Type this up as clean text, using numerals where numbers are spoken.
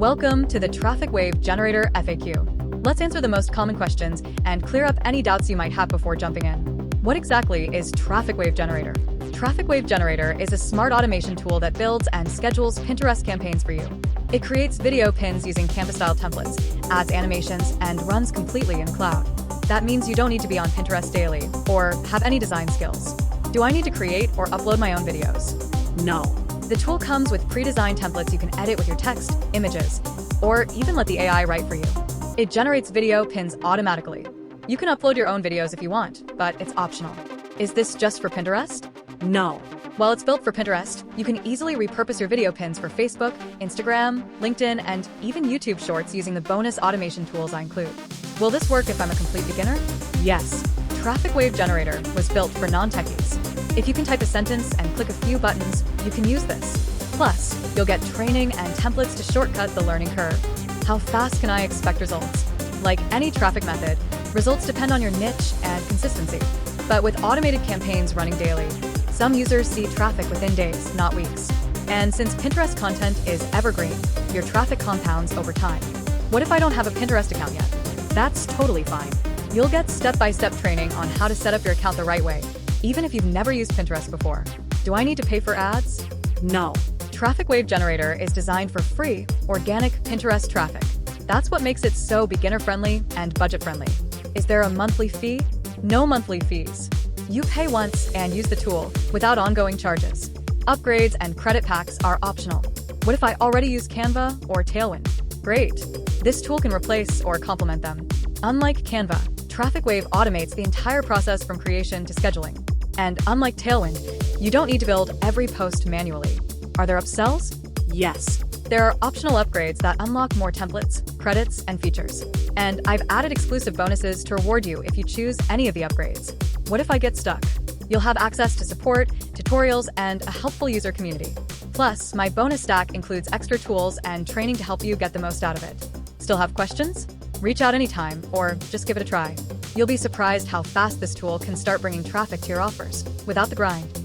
Welcome to the TrafficWave Generator FAQ. Let's answer the most common questions and clear up any doubts you might have before jumping in. What exactly is TrafficWave Generator? TrafficWave Generator is a smart automation tool that builds and schedules Pinterest campaigns for you. It creates video pins using Canva-style templates, adds animations, and runs completely in cloud. That means you don't need to be on Pinterest daily or have any design skills. Do I need to create or upload my own videos? No. The tool comes with pre-designed templates you can edit with your text, images, or even let the AI write for you. It generates video pins automatically. You can upload your own videos if you want, but it's optional. Is this just for Pinterest? No. While it's built for Pinterest, you can easily repurpose your video pins for Facebook, Instagram, LinkedIn, and even YouTube Shorts using the bonus automation tools I include. Will this work if I'm a complete beginner? Yes. TrafficWave Generator was built for non-techies. If you can type a sentence and click a few buttons, you can use this. Plus, you'll get training and templates to shortcut the learning curve. How fast can I expect results? Like any traffic method, results depend on your niche and consistency. But with automated campaigns running daily, some users see traffic within days, not weeks. And since Pinterest content is evergreen, your traffic compounds over time. What if I don't have a Pinterest account yet? That's totally fine. You'll get step-by-step training on how to set up your account the right way, even if you've never used Pinterest before. Do I need to pay for ads? No. TrafficWave Generator is designed for free, organic Pinterest traffic. That's what makes it so beginner-friendly and budget-friendly. Is there a monthly fee? No monthly fees. You pay once and use the tool without ongoing charges. Upgrades and credit packs are optional. What if I already use Canva or Tailwind? Great. This tool can replace or complement them. Unlike Canva, TrafficWave automates the entire process from creation to scheduling. And unlike Tailwind, you don't need to build every post manually. Are there upsells? Yes. There are optional upgrades that unlock more templates, credits, and features. And I've added exclusive bonuses to reward you if you choose any of the upgrades. What if I get stuck? You'll have access to support, tutorials, and a helpful user community. Plus, my bonus stack includes extra tools and training to help you get the most out of it. Still have questions? Reach out anytime, or just give it a try. You'll be surprised how fast this tool can start bringing traffic to your offers without the grind.